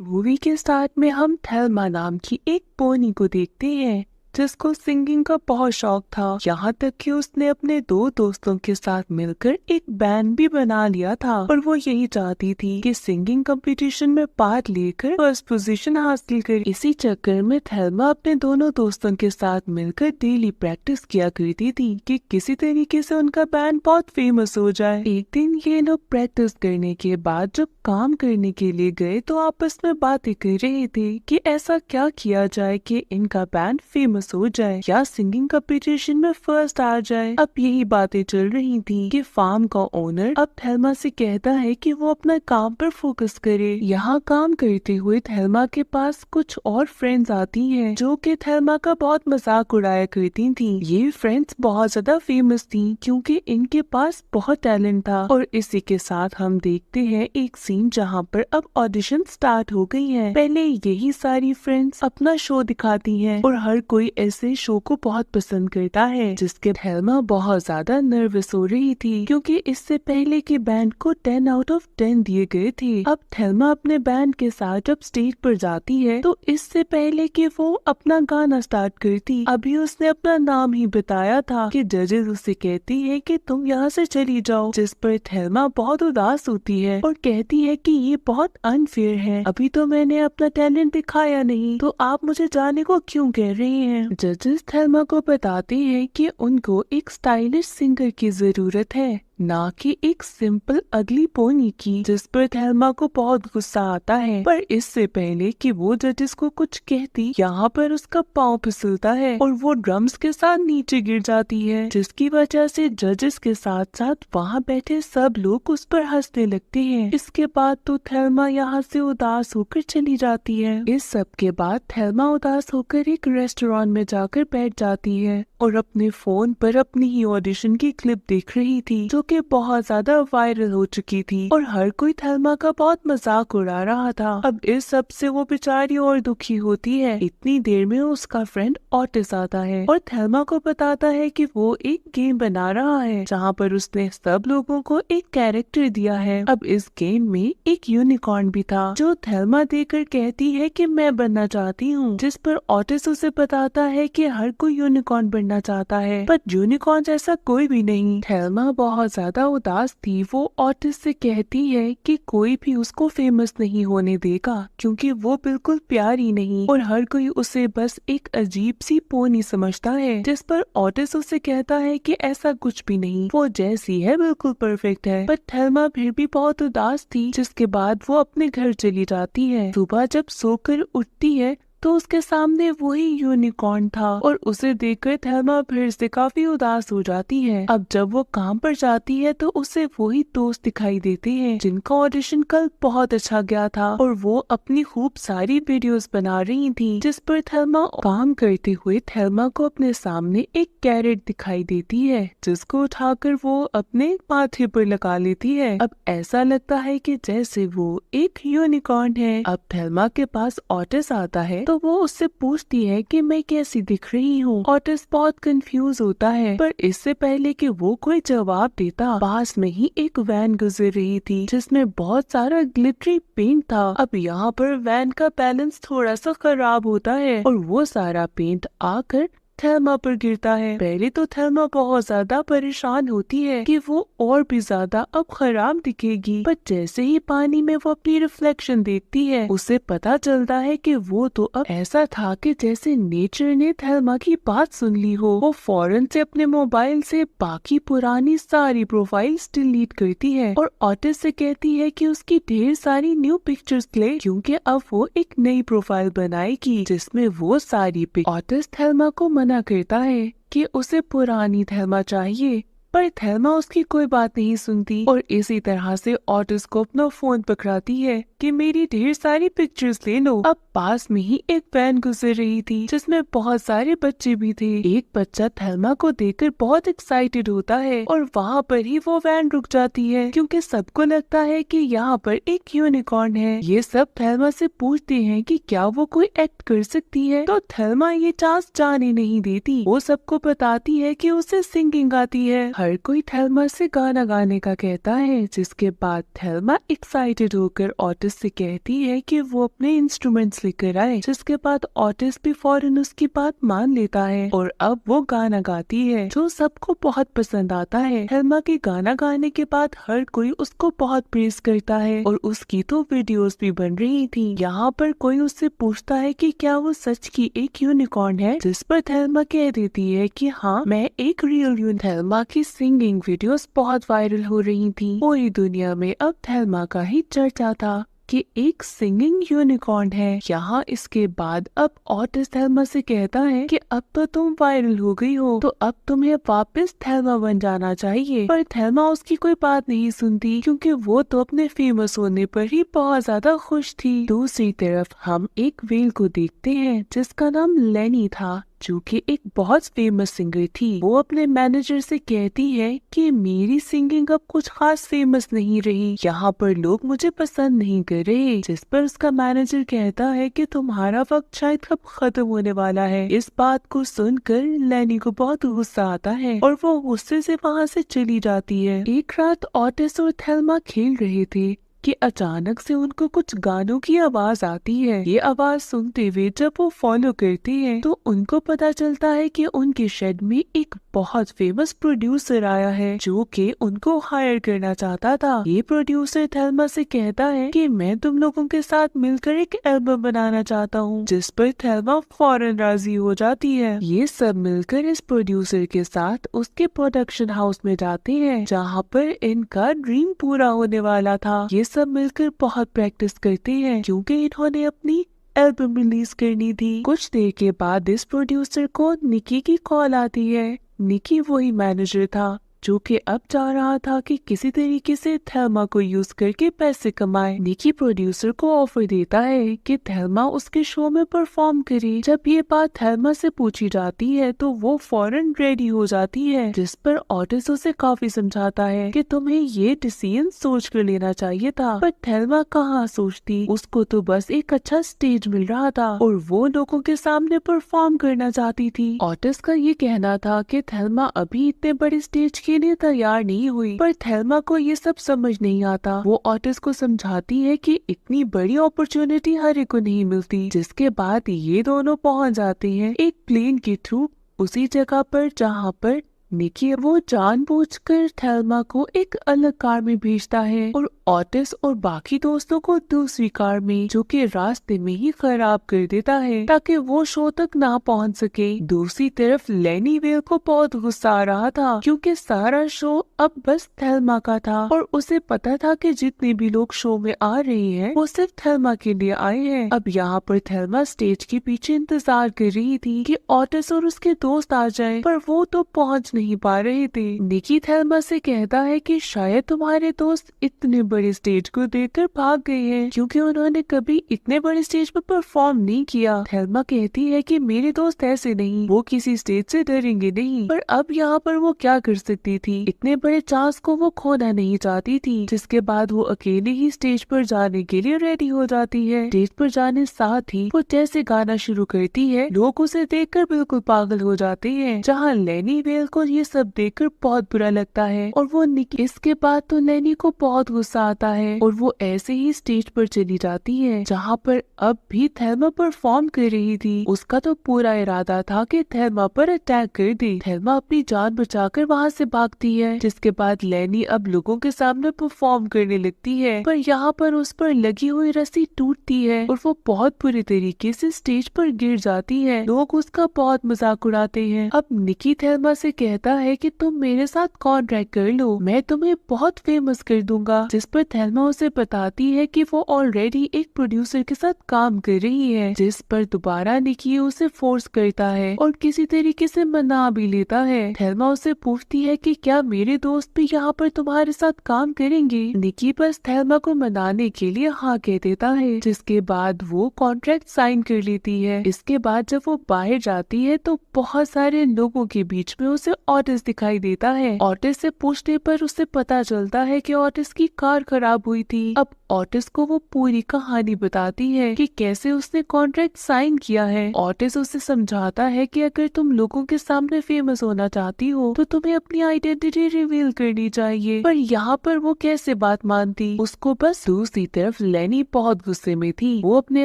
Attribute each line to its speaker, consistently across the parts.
Speaker 1: Movie के start में हम थेल्मा नाम की एक पोनी को देखते हैं जिसको सिंगिंग का बहुत शौक था। यहाँ तक कि उसने अपने दो दोस्तों के साथ मिलकर एक बैंड भी बना लिया था और वो यही चाहती थी कि सिंगिंग कंपटीशन में पार्ट लेकर फर्स्ट पोजीशन हासिल करे। इसी चक्कर में थेल्मा अपने दोनों दोस्तों के साथ मिलकर डेली प्रैक्टिस किया करती थी कि किसी तरीके से उनका बैंड बहुत फेमस हो जाए। एक दिन ये लोग प्रैक्टिस करने के बाद जब काम करने के लिए गए तो आपस में बातें कर रहे थे कि ऐसा क्या किया जाए कि इनका बैंड फेमस हो जाए या सिंगिंग कंपटीशन में फर्स्ट आ जाए। अब यही बातें चल रही थी कि फार्म का ओनर अब थेल्मा से कहता है कि वो अपना काम पर फोकस करे। यहाँ काम करते हुए थेल्मा के पास कुछ और फ्रेंड्स आती हैं जो कि थेल्मा का बहुत मजाक उड़ाया करती थी। ये फ्रेंड्स बहुत ज्यादा फेमस थी क्योंकि इनके पास बहुत टैलेंट था। और इसी के साथ हम देखते हैं एक सीन जहाँ पर अब ऑडिशन स्टार्ट हो गई है। पहले यही सारी फ्रेंड्स अपना शो दिखाती हैं और हर कोई ऐसे शो को बहुत पसंद करता है, जिसके थेल्मा बहुत ज्यादा नर्वस हो रही थी क्योंकि इससे पहले के बैंड को 10 आउट ऑफ 10 दिए गए थे। अब थेल्मा अपने बैंड के साथ जब स्टेज पर जाती है तो इससे पहले कि वो अपना गाना स्टार्ट करती अभी उसने अपना नाम ही बताया था कि जजेस उसे कहती है कि तुम यहाँ से चली जाओ, जिस पर थेल्मा बहुत उदास होती है और कहती है कि ये बहुत अनफेयर है, अभी तो मैंने अपना टैलेंट दिखाया नहीं तो आप मुझे जाने को क्यों कह रही हैं। जजेस थेल्मा को बताते हैं कि उनको एक स्टाइलिश सिंगर की जरूरत है, ना कि एक सिंपल अगली पोनी की, जिस पर थेल्मा को बहुत गुस्सा आता है। पर इससे पहले कि वो जजेस को कुछ कहती यहाँ पर उसका पाँव फिसलता है और वो ड्रम्स के साथ नीचे गिर जाती है, जिसकी वजह से जजेस के साथ साथ वहाँ बैठे सब लोग उस पर हंसने लगते हैं। इसके बाद तो थेल्मा यहाँ से उदास होकर चली जाती है। इस सब के बाद थेल्मा उदास होकर एक रेस्टोरेंट में जाकर बैठ जाती है और अपने फोन पर अपनी ही ऑडिशन की क्लिप देख रही थी जो कि बहुत ज्यादा वायरल हो चुकी थी और हर कोई थेल्मा का बहुत मजाक उड़ा रहा था। अब इस सब से वो बेचारी और दुखी होती है। इतनी देर में उसका फ्रेंड ऑटिस आता है और थेल्मा को बताता है कि वो एक गेम बना रहा है जहाँ पर उसने सब लोगों को एक कैरेक्टर दिया है। अब इस गेम में एक यूनिकॉर्न भी था जो थेल्मा देखकर कहती है कि मैं बनना चाहती हूँ, जिस पर ऑटिस उसे बताता है कि हर कोई यूनिकॉर्न बनना चाहता है पर यूनिकॉर्न जैसा कोई भी नहीं। थेल्मा बहुत ज्यादा उदास थी। वो ऑटिस से कहती है कि कोई भी उसको फेमस नहीं होने देगा क्योंकि वो बिल्कुल प्यारी नहीं और हर कोई उसे बस एक अजीब सी पोनी समझता है, जिस पर ऑटिस उसे कहता है कि ऐसा कुछ भी नहीं, वो जैसी है बिल्कुल परफेक्ट है। पर थेल्मा फिर भी बहुत उदास थी, जिसके बाद वो अपने घर चली जाती है। सुबह जब सोकर उठती है तो उसके सामने वही यूनिकॉर्न था और उसे देखकर थेल्मा फिर से काफी उदास हो जाती है। अब जब वो काम पर जाती है तो उसे वही दोस्त दिखाई देते हैं जिनका ऑडिशन कल बहुत अच्छा गया था और वो अपनी खूब सारी वीडियोस बना रही थी, जिस पर थेल्मा काम करते हुए थेल्मा को अपने सामने एक कैरेट दिखाई देती है जिसको उठाकर वो अपने माथे पर लगा लेती है। अब ऐसा लगता है कि जैसे वो एक यूनिकॉर्न है। अब थेल्मा के पास ऑटिस आता है तो वो उससे पूछती है कि मैं कैसी दिख रही हूँ। ऑटिस बहुत कंफ्यूज होता है पर इससे पहले कि वो कोई जवाब देता पास में ही एक वैन गुजर रही थी जिसमें बहुत सारा ग्लिटरी पेंट था। अब यहाँ पर वैन का बैलेंस थोड़ा सा खराब होता है और वो सारा पेंट आकर थेल्मा पर गिरता है। पहले तो थेल्मा बहुत ज्यादा परेशान होती है कि वो और भी ज्यादा अब खराब दिखेगी, पर जैसे ही पानी में वो अपनी रिफ्लेक्शन देखती है उसे पता चलता है कि वो तो अब ऐसा था कि जैसे नेचर ने थेल्मा की बात सुन ली हो। वो फौरन से अपने मोबाइल से बाकी पुरानी सारी प्रोफाइल्स डिलीट करती है और ऑटिस से कहती है कि उसकी ढेर सारी न्यू पिक्चर्स ले क्योंकि अब वो एक नई प्रोफाइल बनाएगी जिसमें वो सारी ऑटिस थेल्मा को मना करता है कि उसे पुरानी थेल्मा चाहिए, पर थेल्मा उसकी कोई बात नहीं सुनती और इसी तरह से ऑटिस को अपना फोन पकड़ाती है कि मेरी ढेर सारी पिक्चर्स ले लो। अब पास में ही एक वैन गुजर रही थी जिसमें बहुत सारे बच्चे भी थे। एक बच्चा थेल्मा को देखकर बहुत एक्साइटेड होता है और वहाँ पर ही वो वैन रुक जाती है क्योंकि सबको लगता है कि यहाँ पर एक यूनिकॉर्न है। ये सब थेल्मा से पूछते हैं कि क्या वो कोई एक्ट कर सकती है, तो थेल्मा ये चांस जाने नहीं देती। वो सबको बताती है कि उसे सिंगिंग आती है। हर कोई थेल्मा से गाना गाने का कहता है, जिसके बाद थेल्मा एक्साइटेड होकर ऑटिस से कहती है कि वो अपने इंस्ट्रूमेंट्स लेकर आए, जिसके बाद ऑटिस भी फौरन उसकी बात मान लेता है और अब वो गाना गाती है जो सबको बहुत पसंद आता है। थेल्मा के गाना गाने के बाद हर कोई उसको बहुत प्रेज करता है और उसकी तो वीडियोस भी बन रही थी। यहाँ पर कोई उससे पूछता है कि क्या वो सच की एक यूनिकॉर्न है, जिस पर थेल्मा कह देती है कि हाँ, मैं एक रियल यूनिकॉर्न। थेल्मा की सिंगिंग वीडियोस बहुत वायरल हो रही थी। पूरी दुनिया में अब थेल्मा का ही चर्चा था कि एक सिंगिंग यूनिकॉर्न है। यहाँ इसके बाद अब ऑटिस थेल्मा से कहता है कि अब तो तुम वायरल हो गई हो, तो अब तुम्हें वापस थेल्मा बन जाना चाहिए। पर थेल्मा उसकी कोई बात नहीं सुनती, क्योंकि वो तो अपने फेमस होने पर ही बहुत ज्यादा खुश थी। दूसरी तरफ हम एक वेल को देखते हैं जिसका नाम लेनी था, जो कि एक बहुत फेमस सिंगर थी। वो अपने मैनेजर से कहती है कि मेरी सिंगिंग अब कुछ खास फेमस नहीं रही, यहाँ पर लोग मुझे पसंद नहीं कर रहे। जिस पर उसका मैनेजर कहता है कि तुम्हारा वक्त शायद अब खत्म होने वाला है। इस बात को सुनकर लेनी को बहुत गुस्सा आता है और वो गुस्से से वहाँ से चली जाती है। एक रात ऑटिस और थेल्मा खेल रहे थे कि अचानक से उनको कुछ गानों की आवाज आती है। ये आवाज सुनते हुए जब वो फॉलो करते हैं तो उनको पता चलता है कि उनके शेड में एक बहुत फेमस प्रोड्यूसर आया है जो कि उनको हायर करना चाहता था। ये प्रोड्यूसर थेल्मा से कहता है कि मैं तुम लोगों के साथ मिलकर एक एल्बम बनाना चाहता हूँ, जिस पर थेल्मा फौरन राजी हो जाती है। ये सब मिलकर इस प्रोड्यूसर के साथ उसके प्रोडक्शन हाउस में जाते हैं, जहाँ पर इनका ड्रीम पूरा होने वाला था। ये सब मिलकर बहुत प्रैक्टिस करते हैं क्योंकि इन्होंने अपनी एल्बम रिलीज करनी थी। कुछ देर के बाद इस प्रोड्यूसर को निकी की कॉल आती है। निकी वही मैनेजर था जो कि अब चाह रहा था कि किसी तरीके से थेल्मा को यूज करके पैसे कमाए। निकी प्रोड्यूसर को ऑफर देता है कि थेल्मा उसके शो में परफॉर्म करे। जब ये बात थेल्मा से पूछी जाती है तो वो फौरन रेडी हो जाती है, जिस पर ऑटिस उसे काफी समझाता है कि तुम्हें ये डिसीजन सोच कर लेना चाहिए था। पर थेल्मा कहाँ सोचती, उसको तो बस एक अच्छा स्टेज मिल रहा था और वो लोगों के सामने परफॉर्म करना चाहती थी। ऑटिस का ये कहना था कि थेल्मा अभी इतने बड़े स्टेज के लिए तैयार नहीं हुई, पर थेल्मा को ये सब समझ नहीं आता। वो ऑटिस को समझाती है कि इतनी बड़ी अपॉर्चुनिटी हर एक को नहीं मिलती। जिसके बाद ये दोनों पहुंच जाते हैं एक प्लेन के थ्रू उसी जगह पर जहाँ पर निकी। वो जानबूझकर थेल्मा को एक अलग कार में भेजता है और ऑटिस और बाकी दोस्तों को दूसरी कार में, जो कि रास्ते में ही खराब कर देता है ताकि वो शो तक ना पहुंच सके। दूसरी तरफ लेनी वेल को बहुत गुस्सा आ रहा था क्योंकि सारा शो अब बस थेल्मा का था और उसे पता था कि जितने भी लोग शो में आ रहे हैं वो सिर्फ थेल्मा के लिए आए हैं। अब यहाँ पर थेल्मा स्टेज के पीछे इंतजार कर रही थी कि ऑटिस और उसके दोस्त आ जाए, पर वो तो पहुँच नहीं पा रहे थे। निकी थेल्मा से कहता है कि शायद तुम्हारे दोस्त इतने बड़े स्टेज को देखकर भाग गए हैं क्योंकि उन्होंने कभी इतने बड़े स्टेज पर परफॉर्म नहीं किया। थेल्मा कहती है कि मेरे दोस्त ऐसे नहीं, वो किसी स्टेज से डरेंगे नहीं। पर अब यहाँ पर वो क्या कर सकती थी, इतने बड़े चांस को वो खोना नहीं चाहती थी। जिसके बाद वो अकेले ही स्टेज पर जाने के लिए रेडी हो जाती है। स्टेज पर जाने साथ ही वो जैसे गाना शुरू करती है, लोग उसे देखकर बिल्कुल पागल हो जाते हैं। जहाँ लेनी वेल को ये सब देखकर बहुत बुरा लगता है और वो निकी। इसके बाद तो लेनी को बहुत गुस्सा आता है और वो ऐसे ही स्टेज पर चली जाती है जहाँ पर अब भी थेल्मा परफॉर्म कर रही थी। उसका तो पूरा इरादा था कि थेल्मा पर अटैक कर दे। थेल्मा अपनी जान बचाकर वहाँ से भागती है, जिसके बाद लेनी अब लोगों के सामने परफॉर्म करने लगती है। पर यहाँ पर उस पर लगी हुई रस्सी टूटती है और वो बहुत बुरी तरीके से स्टेज पर गिर जाती है। लोग उसका बहुत मजाक उड़ाते हैं। अब निकी थेल्मा से कहता है कि तुम मेरे साथ कॉन्ट्रैक्ट कर लो, मैं तुम्हें बहुत फेमस कर दूंगा। जिस पर थेल्मा उसे बताती है कि वो ऑलरेडी एक प्रोड्यूसर के साथ काम कर रही है। जिस पर दोबारा निकी उसे फोर्स करता है और किसी तरीके से मना भी लेता है। थेल्मा उसे पूछती है कि क्या मेरे दोस्त भी यहाँ पर तुम्हारे साथ काम करेंगे। निकी बस थेल्मा को मनाने के लिए हाँ कह देता है, जिसके बाद वो कॉन्ट्रैक्ट साइन कर लेती है। इसके बाद जब वो बाहर जाती है तो बहुत सारे लोगों के बीच में उसे ऑटिस दिखाई देता है। ऑटिस से पूछने पर उसे पता चलता है कि ऑटिस की कार कार खराब हुई थी। अब ऑटिस को वो पूरी कहानी बताती है कि कैसे उसने कॉन्ट्रैक्ट साइन किया है। ऑटिस उसे समझाता है कि अगर तुम लोगों के सामने फेमस होना चाहती हो तो तुम्हें अपनी आइडेंटिटी रिवील करनी चाहिए, पर यहाँ पर वो कैसे बात मानती। उसको बस दूसरी तरफ लेनी बहुत गुस्से में थी। वो अपने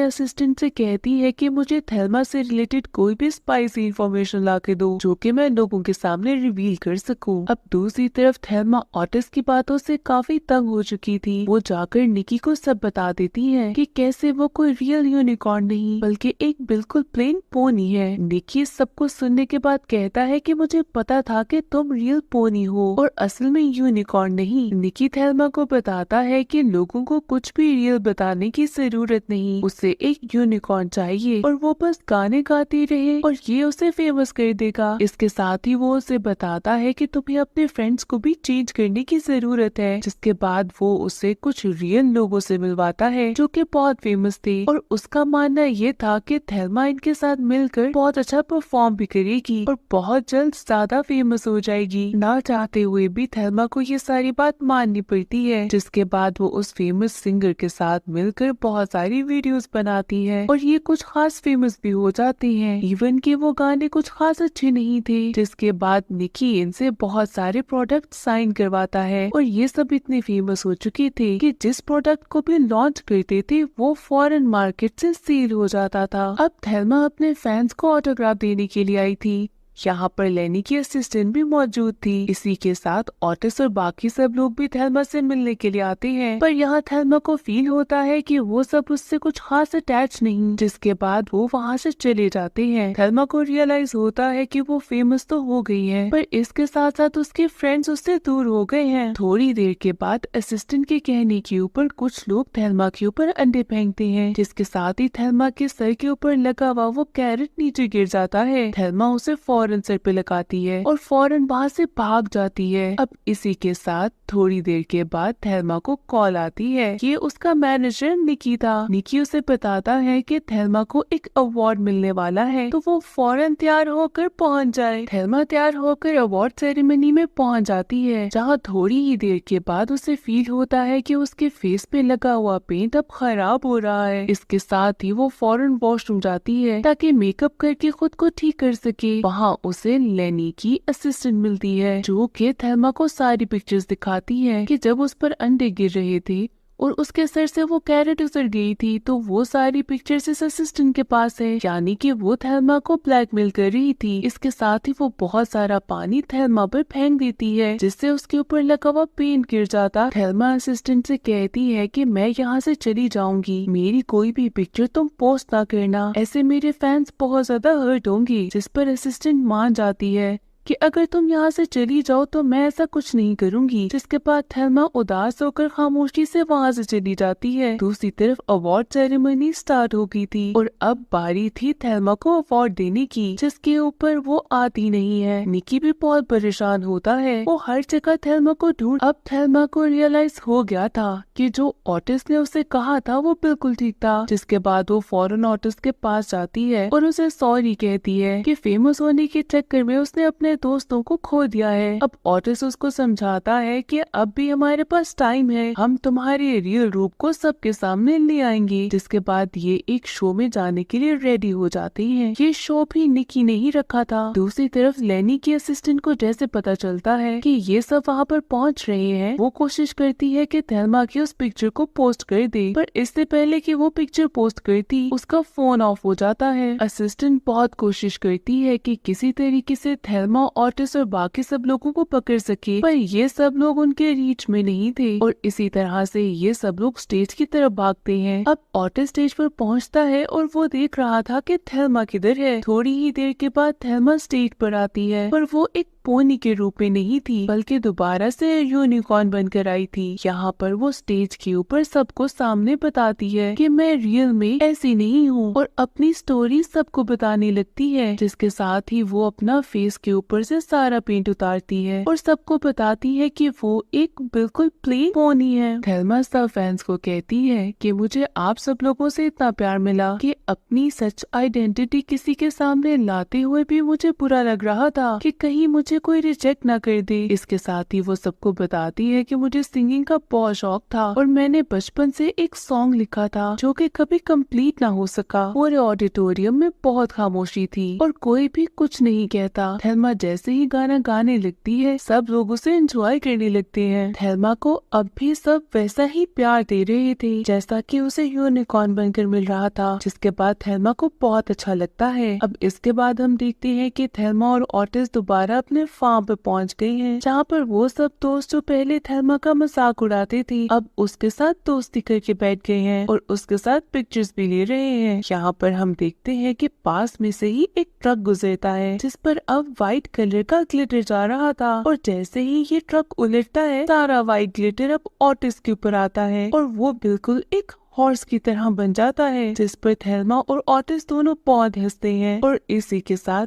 Speaker 1: असिस्टेंट से कहती है कि मुझे थेल्मा से रिलेटेड कोई भी स्पाइसी इंफॉर्मेशन ला के दो जो कि मैं लोगों के सामने रिवील कर सकूं। अब दूसरी तरफ थेल्मा ऑटिस की बातों से काफी तंग हो चुकी थी। वो जाकर निकी को सब बता देती है कि कैसे वो कोई रियल यूनिकॉर्न नहीं बल्कि एक बिल्कुल प्लेन पोनी है। निकी सबको सुनने के बाद कहता है कि मुझे पता था कि तुम रियल पोनी हो और असल में यूनिकॉर्न नहीं। निकी थेल्मा को बताता है कि लोगों को कुछ भी रियल बताने की जरूरत नहीं, उसे एक यूनिकॉर्न चाहिए और वो बस गाने गाती रहे और ये उसे फेमस कर देगा। इसके साथ ही वो उसे बताता है कि तुम्हें अपने फ्रेंड्स को भी चेंज करने की जरूरत है, जिसके बाद वो उसे कुछ रियल लोगों से मिलवाता है जो कि बहुत फेमस थे और उसका मानना ये था कि थेल्मा इनके साथ मिलकर बहुत अच्छा परफॉर्म भी करेगी और बहुत जल्द ज्यादा फेमस हो जाएगी। ना चाहते हुए भी थेल्मा को ये सारी बात माननी पड़ती है, जिसके बाद वो उस फेमस सिंगर के साथ मिलकर बहुत सारी वीडियोस बनाती है और ये कुछ खास फेमस भी हो जाते हैं। इवन कि वो गाने कुछ खास अच्छे नहीं थे, जिसके बाद निकी इनसे बहुत सारे प्रोडक्ट साइन करवाता है और ये सब इतने फेमस हो चुके थे कि जिस प्रोडक्ट को भी लॉन्च करते थे वो फॉरेन मार्केट से सेल हो जाता था। अब थेल्मा अपने फैंस को ऑटोग्राफ देने के लिए आई थी। यहाँ पर लेनी की असिस्टेंट भी मौजूद थी। इसी के साथ ऑटिस और बाकी सब लोग भी थेल्मा से मिलने के लिए आते हैं, पर यहाँ थेल्मा को फील होता है कि वो सब उससे कुछ खास अटैच नहीं, जिसके बाद वो वहाँ से चले जाते हैं। थेल्मा को रियलाइज होता है कि वो फेमस तो हो गई है, पर इसके साथ साथ उसके फ्रेंड्स उससे दूर हो गए हैं। थोड़ी देर के बाद असिस्टेंट के कहने के ऊपर कुछ लोग थेल्मा के ऊपर अंडे फेंकते हैं, जिसके साथ ही थेल्मा के सर के ऊपर लगा हुआ वो कैरेट नीचे गिर जाता है। थेल्मा उसे फौरन सर पे लगाती है और फौरन वहाँ से भाग जाती है। अब इसी के साथ थोड़ी देर के बाद थेल्मा को कॉल आती है। ये उसका मैनेजर निकी था। निकी उसे बताता है कि थेल्मा को एक अवार्ड मिलने वाला है, तो वो फौरन तैयार होकर पहुँच जाए। थेल्मा तैयार होकर अवार्ड सेरेमनी में पहुँच जाती है, जहाँ थोड़ी ही देर के बाद उसे फील होता है कि उसके फेस पे लगा हुआ पेंट अब खराब हो रहा है। इसके साथ ही वो फौरन वॉशरूम जाती है ताकि मेकअप करके खुद को ठीक कर सके। वहाँ उसे लेनी की असिस्टेंट मिलती है, जो कि थेल्मा को सारी पिक्चर्स दिखाती है कि जब उस पर अंडे गिर रहे थे और उसके सर से वो कैरेट उतर गई थी, तो वो सारी पिक्चर्स इस असिस्टेंट के पास है, यानी कि वो थेल्मा को ब्लैकमेल कर रही थी। इसके साथ ही वो बहुत सारा पानी थेल्मा पर फेंक देती है, जिससे उसके ऊपर लगा हुआ पेंट गिर जाता। थेल्मा असिस्टेंट से कहती है कि मैं यहाँ से चली जाऊंगी, मेरी कोई भी पिक्चर तुम पोस्ट ना करना, ऐसे मेरे फैंस बहुत ज्यादा हर्ट होंगे। जिस पर असिस्टेंट मान जाती है कि अगर तुम यहाँ से चली जाओ तो मैं ऐसा कुछ नहीं करूंगी। जिसके बाद थेल्मा उदास होकर खामोशी से वहाँ से चली जाती है। दूसरी तरफ अवार्ड सेरेमनी स्टार्ट हो गई थी और अब बारी थी थेल्मा को अवार्ड देने की, जिसके ऊपर वो आती नहीं है। निकी भी बहुत परेशान होता है, वो हर जगह थेल्मा को ढूंढ। अब थेल्मा को रियलाइज हो गया था कि जो ऑटिस ने उसे कहा था वो बिल्कुल ठीक था। जिसके बाद वो फौरन ऑटिस के पास जाती है और उसे सॉरी कहती है कि फेमस होने के चक्कर में उसने अपने दोस्तों को खो दिया है। अब ऑटिस उसको समझाता है कि अब भी हमारे पास टाइम है, हम तुम्हारे रियल रूप को सबके सामने ले आएंगे। जिसके बाद ये एक शो में जाने के लिए रेडी हो जाते हैं। ये शो भी निकी ने ही रखा था। दूसरी तरफ लेनी की असिस्टेंट को जैसे पता चलता है कि ये सब वहाँ पर पहुँच रहे हैं, वो कोशिश करती है कि थेल्मा की उस पिक्चर को पोस्ट कर दे, पर इससे पहले कि वो पिक्चर पोस्ट करती उसका फोन ऑफ हो जाता है। असिस्टेंट बहुत कोशिश करती है कि किसी तरीके से थेल्मा, ऑटिस और बाकी सब लोगों को पकड़ सके, पर ये सब लोग उनके रीच में नहीं थे और इसी तरह से ये सब लोग स्टेज की तरफ भागते हैं। अब ऑटिस स्टेज पर पहुंचता है और वो देख रहा था कि थेल्मा किधर है। थोड़ी ही देर के बाद थेल्मा स्टेज पर आती है, पर वो एक पोनी के रूप में नहीं थी, बल्कि दोबारा से यूनिकॉर्न बनकर आई थी। यहाँ पर वो स्टेज के ऊपर सबको सामने बताती है कि मैं रियल में ऐसी नहीं हूँ और अपनी स्टोरी सबको बताने लगती है। जिसके साथ ही वो अपना फेस के ऊपर से सारा पेंट उतारती है और सबको बताती है कि वो एक बिल्कुल प्लेन पोनी है। थेल्मा सब फैंस को कहती है कि मुझे आप सब लोगों से इतना प्यार मिला कि अपनी सच आइडेंटिटी किसी के सामने लाते हुए भी मुझे बुरा लग रहा था कि कहीं मुझे मुझे कोई रिजेक्ट ना कर दे। इसके साथ ही वो सबको बताती है कि मुझे सिंगिंग का बहुत शौक था और मैंने बचपन से एक सॉन्ग लिखा था जो कि कभी कंप्लीट ना हो सका। पूरे ऑडिटोरियम में बहुत खामोशी थी और कोई भी कुछ नहीं कहता। थेल्मा जैसे ही गाना गाने लगती है सब लोग उसे एंजॉय करने लगते हैं। थेल्मा को अब भी सब वैसा ही प्यार दे रहे थे जैसा कि उसे यूनिकॉर्न बनकर मिल रहा था, जिसके बाद थेल्मा को बहुत अच्छा लगता है। अब इसके बाद हम देखते हैं कि थेल्मा और ऑटिस दोबारा अपने फार्म पे पहुंच गए हैं, जहाँ पर वो सब दोस्त जो पहले थेल्मा का मजाक उड़ाते थे अब उसके साथ दोस्ती करके बैठ गए हैं और उसके साथ पिक्चर्स भी ले रहे हैं। यहाँ पर हम देखते हैं कि पास में से ही एक ट्रक गुजरता है जिस पर अब व्हाइट कलर का ग्लिटर जा रहा था और जैसे ही ये ट्रक उलटता है सारा व्हाइट ग्लिटर अब ऑटिस के ऊपर आता है और वो बिल्कुल एक हॉर्स की तरह बन जाता है, जिस पर थेल्मा और ऑटिस दोनों बहुत हंसते हैं। और इसी के साथ